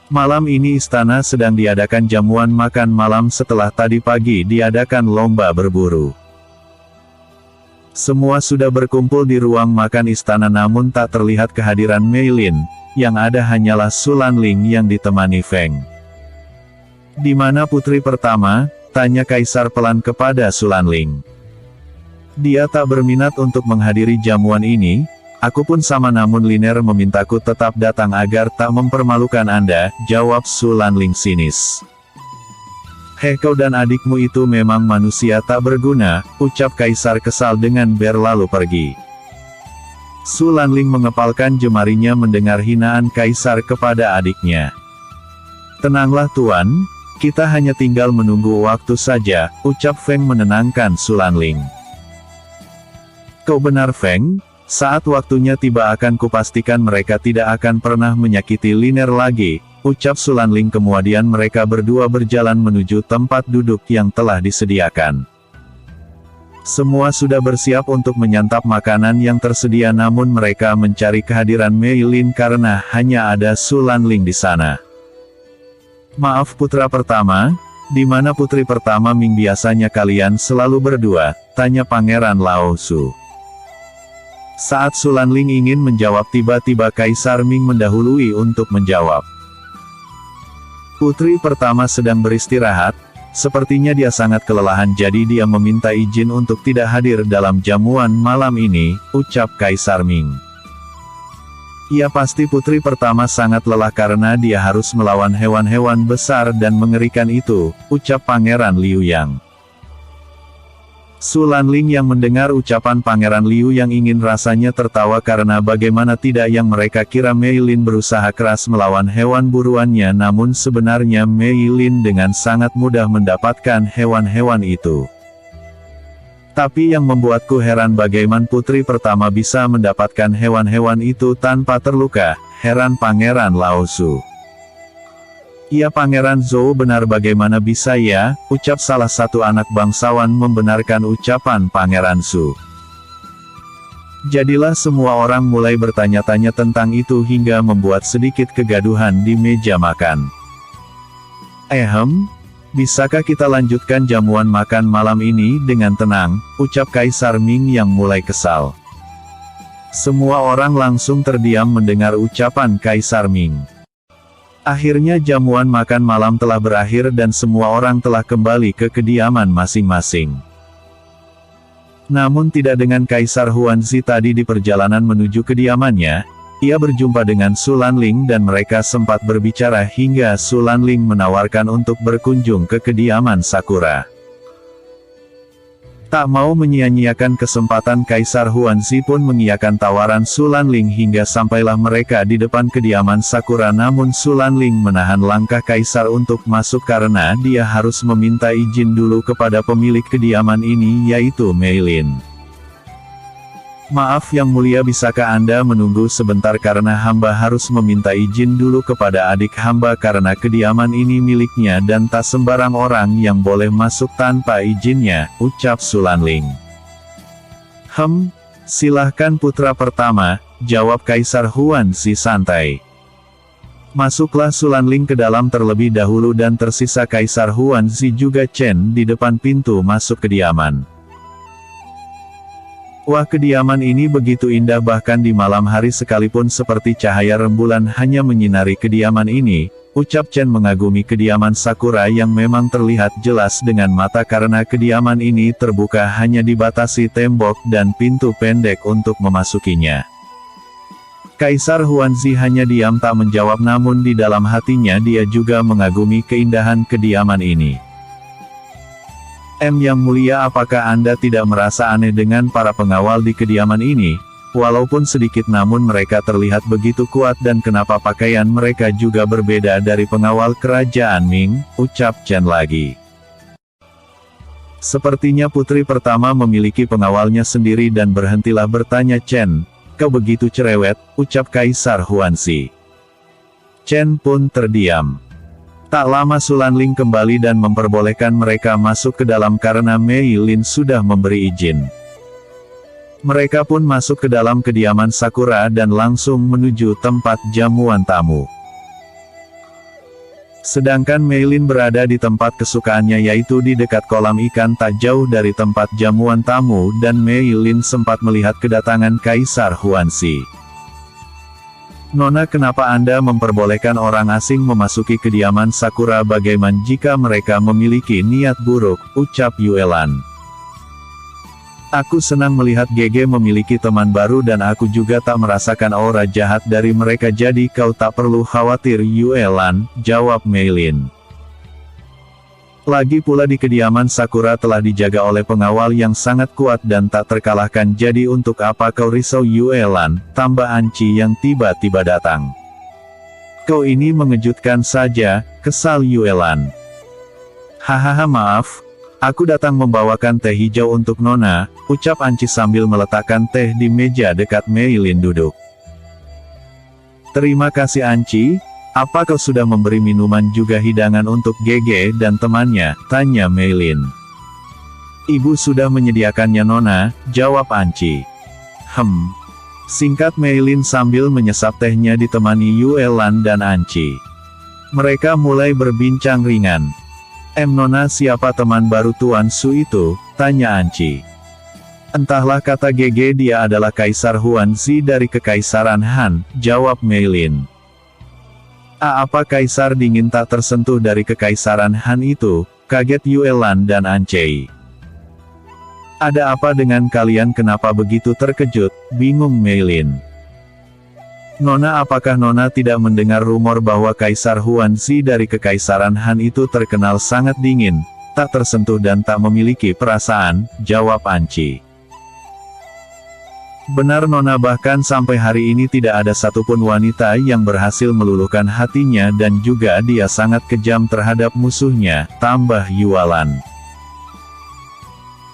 Malam ini istana sedang diadakan jamuan makan malam setelah tadi pagi diadakan lomba berburu. Semua sudah berkumpul di ruang makan istana namun tak terlihat kehadiran Mei Lin, yang ada hanyalah Su Lanling yang ditemani Feng. "Di mana putri pertama?" tanya Kaisar pelan kepada Su Lanling. "Dia tak berminat untuk menghadiri jamuan ini. Aku pun sama namun Liner memintaku tetap datang agar tak mempermalukan Anda," jawab Su Lanling sinis. "Heh, kau dan adikmu itu memang manusia tak berguna," ucap Kaisar kesal dengan berlalu pergi. Su Lanling mengepalkan jemarinya mendengar hinaan Kaisar kepada adiknya. "Tenanglah Tuan, kita hanya tinggal menunggu waktu saja," ucap Feng menenangkan Su Lanling. "Kau benar Feng. Saat waktunya tiba akan kupastikan mereka tidak akan pernah menyakiti Liner lagi," ucap Su Lanling. Kemudian mereka berdua berjalan menuju tempat duduk yang telah disediakan. Semua sudah bersiap untuk menyantap makanan yang tersedia namun mereka mencari kehadiran Mei Lin karena hanya ada Su Lanling di sana. "Maaf putra pertama, di mana putri pertama Ming? Biasanya kalian selalu berdua?" tanya Pangeran Lao Su. Saat Su Lanling ingin menjawab tiba-tiba Kaisar Ming mendahului untuk menjawab. "Putri pertama sedang beristirahat, sepertinya dia sangat kelelahan jadi dia meminta izin untuk tidak hadir dalam jamuan malam ini," ucap Kaisar Ming. "Ya pasti putri pertama sangat lelah karena dia harus melawan hewan-hewan besar dan mengerikan itu," ucap Pangeran Liu Yang. Su Lanling yang mendengar ucapan Pangeran Liu yang ingin rasanya tertawa karena bagaimana tidak yang mereka kira Mei Lin berusaha keras melawan hewan buruannya namun sebenarnya Mei Lin dengan sangat mudah mendapatkan hewan-hewan itu. "Tapi yang membuatku heran bagaimana putri pertama bisa mendapatkan hewan-hewan itu tanpa terluka," heran Pangeran Lao Su. "Iya Pangeran Zhou benar bagaimana bisa ya," ucap salah satu anak bangsawan membenarkan ucapan Pangeran Su. Jadilah semua orang mulai bertanya-tanya tentang itu hingga membuat sedikit kegaduhan di meja makan. Bisakah kita lanjutkan jamuan makan malam ini dengan tenang," ucap Kaisar Ming yang mulai kesal. Semua orang langsung terdiam mendengar ucapan Kaisar Ming. Akhirnya jamuan makan malam telah berakhir dan semua orang telah kembali ke kediaman masing-masing. Namun tidak dengan Kaisar Huanzi tadi di perjalanan menuju kediamannya, ia berjumpa dengan Su Lanling dan mereka sempat berbicara hingga Su Lanling menawarkan untuk berkunjung ke kediaman Sakura. Tak mau menyia-nyiakan kesempatan Kaisar Huanzi pun mengiyakan tawaran Su Lanling hingga sampailah mereka di depan kediaman Sakura namun Su Lanling menahan langkah Kaisar untuk masuk karena dia harus meminta izin dulu kepada pemilik kediaman ini yaitu Mei Lin. "Maaf Yang Mulia bisakah Anda menunggu sebentar karena hamba harus meminta izin dulu kepada adik hamba karena kediaman ini miliknya dan tak sembarang orang yang boleh masuk tanpa izinnya," ucap Su Lanling. Silahkan putra pertama," jawab Kaisar Huanzi santai. Masuklah Su Lanling ke dalam terlebih dahulu dan tersisa Kaisar Huanzi juga Chen di depan pintu masuk kediaman. Wah, kediaman ini begitu indah bahkan di malam hari sekalipun seperti cahaya rembulan hanya menyinari kediaman ini, ucap Chen mengagumi kediaman Sakura yang memang terlihat jelas dengan mata karena kediaman ini terbuka hanya dibatasi tembok dan pintu pendek untuk memasukinya. Kaisar Huanzi hanya diam tak menjawab namun di dalam hatinya dia juga mengagumi keindahan kediaman ini. Yang Mulia, apakah Anda tidak merasa aneh dengan para pengawal di kediaman ini? Walaupun sedikit namun mereka terlihat begitu kuat dan kenapa pakaian mereka juga berbeda dari pengawal kerajaan Ming, ucap Chen lagi. Sepertinya putri pertama memiliki pengawalnya sendiri dan berhentilah bertanya Chen, kau begitu cerewet, ucap Kaisar Huanzi. Chen pun terdiam. Tak lama Su Lanling kembali dan memperbolehkan mereka masuk ke dalam karena Mei Lin sudah memberi izin. Mereka pun masuk ke dalam kediaman Sakura dan langsung menuju tempat jamuan tamu. Sedangkan Meilin berada di tempat kesukaannya yaitu di dekat kolam ikan tak jauh dari tempat jamuan tamu dan Meilin sempat melihat kedatangan Kaisar Huanxi. "Nona, kenapa Anda memperbolehkan orang asing memasuki kediaman Sakura? Bagaimana jika mereka memiliki niat buruk?" ucap Yuelan. "Aku senang melihat Gege memiliki teman baru dan aku juga tak merasakan aura jahat dari mereka, jadi kau tak perlu khawatir Yuelan," jawab Meilin. "Lagi pula di kediaman Sakura telah dijaga oleh pengawal yang sangat kuat dan tak terkalahkan, jadi untuk apa kau risau Yuelan?" tambah Anci yang tiba-tiba datang. "Kau ini mengejutkan saja," kesal Yuelan. "Hahaha, maaf. Aku datang membawakan teh hijau untuk Nona," ucap Anci sambil meletakkan teh di meja dekat Meilin duduk. "Terima kasih Anci. Apa kau sudah memberi minuman juga hidangan untuk Gege dan temannya?" tanya Meilin. "Ibu sudah menyediakannya Nona," jawab Anci. Singkat Meilin sambil menyesap tehnya ditemani Yuelan dan Anci. Mereka mulai berbincang ringan. "Nona, siapa teman baru Tuan Su itu?" tanya Anci. "Entahlah," kata Gege, "dia adalah Kaisar Huanxi dari Kekaisaran Han," jawab Meilin. Apa Kaisar dingin tak tersentuh dari Kekaisaran Han itu?" kaget Yuelan dan Anci. "Ada apa dengan kalian, kenapa begitu terkejut?" bingung Meilin. "Nona, apakah Nona tidak mendengar rumor bahwa Kaisar Huanxi dari Kekaisaran Han itu terkenal sangat dingin, tak tersentuh dan tak memiliki perasaan?" jawab Anci. "Benar Nona, bahkan sampai hari ini tidak ada satupun wanita yang berhasil meluluhkan hatinya dan juga dia sangat kejam terhadap musuhnya," tambah Yuelan.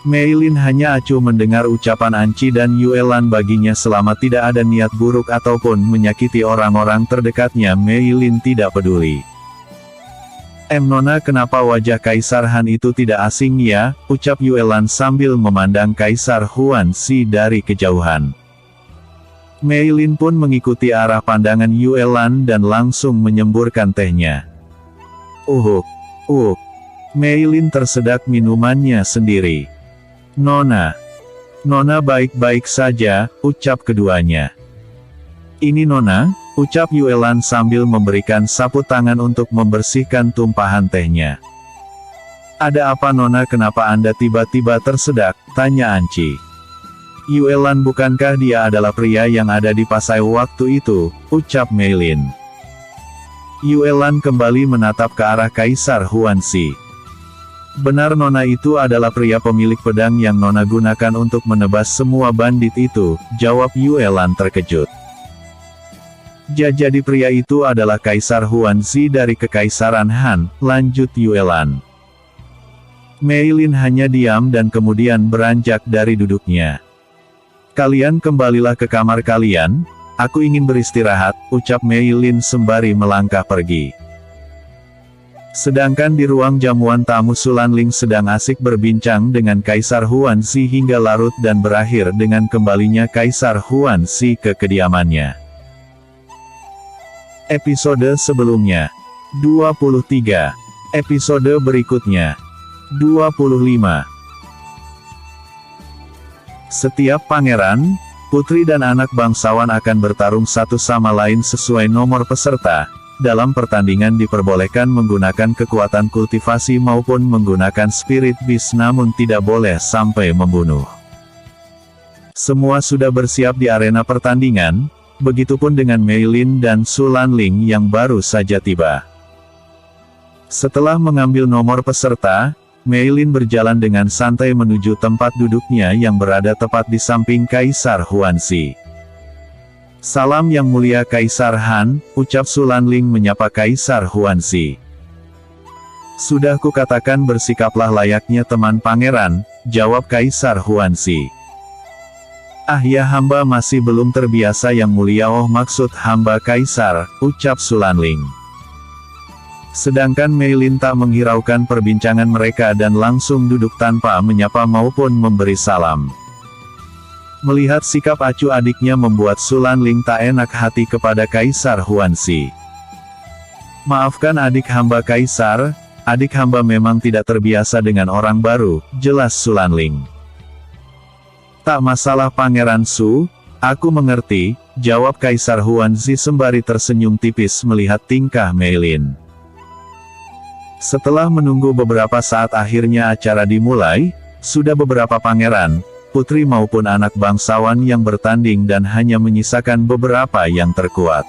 Meilin hanya acuh mendengar ucapan Anci dan Yuelan. Baginya selama tidak ada niat buruk ataupun menyakiti orang-orang terdekatnya, Meilin tidak peduli. Nona, kenapa wajah Kaisar Han itu tidak asing ya?" ucap Yuelan sambil memandang Kaisar Huanxi dari kejauhan. Meilin pun mengikuti arah pandangan Yuelan dan langsung menyemburkan tehnya. Meilin tersedak minumannya sendiri. Nona baik-baik saja," ucap keduanya. "Ini Nona," ucap Yuelan sambil memberikan sapu tangan untuk membersihkan tumpahan tehnya. "Ada apa Nona, kenapa Anda tiba-tiba tersedak?" tanya Anci. "Yuelan, bukankah dia adalah pria yang ada di pasai waktu itu?" ucap Meilin. Yuelan kembali menatap ke arah Kaisar Huanxi. "Benar Nona, itu adalah pria pemilik pedang yang Nona gunakan untuk menebas semua bandit itu," jawab Yuelan terkejut. "Jadi pria itu adalah Kaisar Huanxi dari Kekaisaran Han," lanjut Yuelan. Meilin hanya diam dan kemudian beranjak dari duduknya. "Kalian kembalilah ke kamar kalian, aku ingin beristirahat," ucap Meilin sembari melangkah pergi. Sedangkan di ruang jamuan tamu, Sulanling sedang asik berbincang dengan Kaisar Huanxi hingga larut dan berakhir dengan kembalinya Kaisar Huanxi ke kediamannya. Episode sebelumnya 23. Episode berikutnya 25. Setiap pangeran, putri dan anak bangsawan akan bertarung satu sama lain sesuai nomor peserta. Dalam pertandingan diperbolehkan menggunakan kekuatan kultivasi maupun menggunakan spirit beast, namun tidak boleh sampai membunuh. Semua sudah bersiap di arena pertandingan, begitupun dengan Meilin dan Sulanling yang baru saja tiba. Setelah mengambil nomor peserta, Meilin berjalan dengan santai menuju tempat duduknya yang berada tepat di samping Kaisar Huanxi. "Salam yang mulia Kaisar Han," ucap Sulanling menyapa Kaisar Huanxi. "Sudah kukatakan bersikaplah layaknya teman pangeran," jawab Kaisar Huanxi. Ya, hamba masih belum terbiasa yang mulia." "Oh, maksud hamba Kaisar," ucap Sulanling. Sedangkan Meilin tak menghiraukan perbincangan mereka dan langsung duduk tanpa menyapa maupun memberi salam. Melihat sikap acuh adiknya membuat Sulanling tak enak hati kepada Kaisar Huanxi. Maafkan adik hamba Kaisar, adik hamba memang tidak terbiasa dengan orang baru, jelas Sulanling. Tak masalah Pangeran Su, aku mengerti, jawab Kaisar Huanzi sembari tersenyum tipis melihat tingkah Mei Lin. Setelah menunggu beberapa saat akhirnya acara dimulai, sudah beberapa pangeran, putri maupun anak bangsawan yang bertanding dan hanya menyisakan beberapa yang terkuat.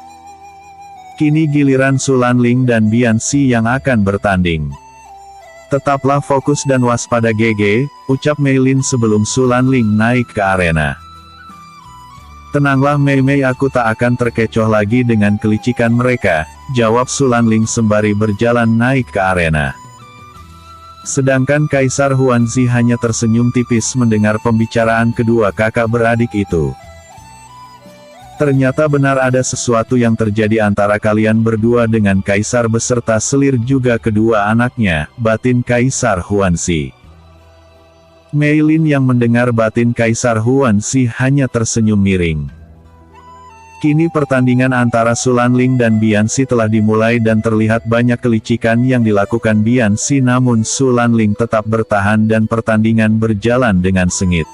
Kini giliran Sulanling dan Bianxi yang akan bertanding. Tetaplah fokus dan waspada GG, ucap Mei Lin sebelum Sulanling naik ke arena. Tenanglah Mei Mei, aku tak akan terkecoh lagi dengan kelicikan mereka, jawab Sulanling sembari berjalan naik ke arena. Sedangkan Kaisar Huanzi hanya tersenyum tipis mendengar pembicaraan kedua kakak beradik itu. Ternyata benar ada sesuatu yang terjadi antara kalian berdua dengan Kaisar beserta selir juga kedua anaknya, batin Kaisar Huanzi. Mei Lin yang mendengar batin Kaisar Huanzi hanya tersenyum miring. Kini pertandingan antara Sulanling dan Bianxi telah dimulai dan terlihat banyak kelicikan yang dilakukan Bianxi, namun Sulanling tetap bertahan dan pertandingan berjalan dengan sengit.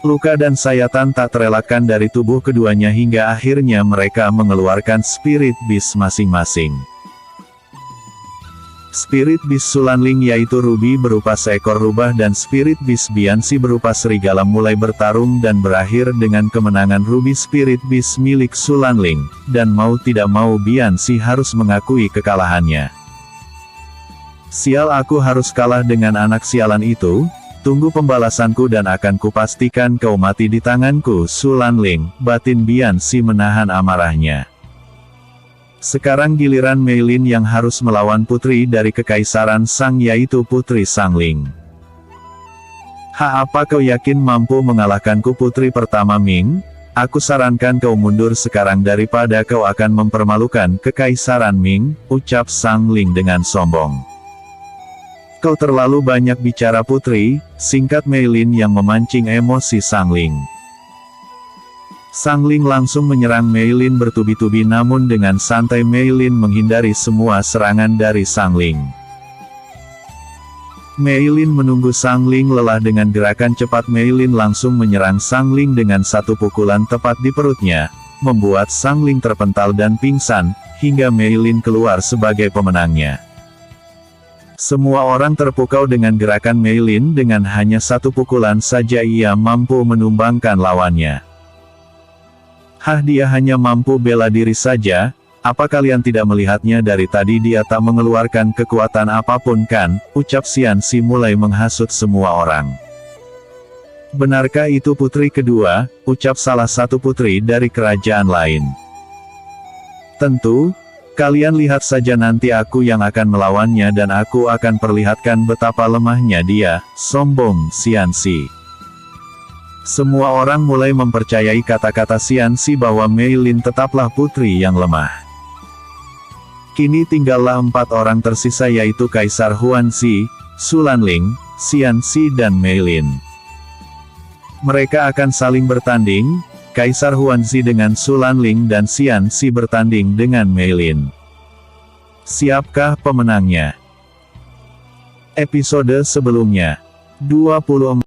Luka dan sayatan tak terelakkan dari tubuh keduanya hingga akhirnya mereka mengeluarkan Spirit Beast masing-masing. Spirit Beast Sulanling yaitu Ruby berupa seekor rubah dan Spirit Beast Bianxi berupa serigala mulai bertarung dan berakhir dengan kemenangan Ruby Spirit Beast milik Sulanling, dan mau tidak mau Bianxi harus mengakui kekalahannya. Sial, aku harus kalah dengan anak sialan itu, tunggu pembalasanku dan akan kupastikan kau mati di tanganku Sulanling, batin Bianxi menahan amarahnya. Sekarang giliran Mei Lin yang harus melawan putri dari Kekaisaran Sang yaitu Putri Sangling. Apa kau yakin mampu mengalahkanku putri pertama Ming? Aku sarankan kau mundur sekarang daripada kau akan mempermalukan Kekaisaran Ming, ucap Sangling dengan sombong. Kau terlalu banyak bicara putri, singkat Mei Lin yang memancing emosi Sangling. Sangling langsung menyerang Mei Lin bertubi-tubi, namun dengan santai Mei Lin menghindari semua serangan dari Sangling. Mei Lin menunggu Sangling lelah dengan gerakan cepat. Mei Lin langsung menyerang Sangling dengan satu pukulan tepat di perutnya, membuat Sangling terpental dan pingsan, hingga Mei Lin keluar sebagai pemenangnya. Semua orang terpukau dengan gerakan Mei Lin, dengan hanya satu pukulan saja ia mampu menumbangkan lawannya. Dia hanya mampu bela diri saja, apa kalian tidak melihatnya dari tadi dia tak mengeluarkan kekuatan apapun kan, ucap Xianxi mulai menghasut semua orang. Benarkah itu putri kedua, ucap salah satu putri dari kerajaan lain. Tentu, kalian lihat saja nanti aku yang akan melawannya dan aku akan perlihatkan betapa lemahnya dia, sombong Xianxi. Semua orang mulai mempercayai kata-kata Xianxi bahwa Mei Lin tetaplah putri yang lemah. Kini tinggallah 4 orang tersisa yaitu Kaisar Huanzi, Sulanling, Xianxi dan Mei Lin. Mereka akan saling bertanding, Kaisar Huanzi dengan Sulanling dan Xianxi bertanding dengan Mei Lin. Siapkah pemenangnya? Episode sebelumnya. 24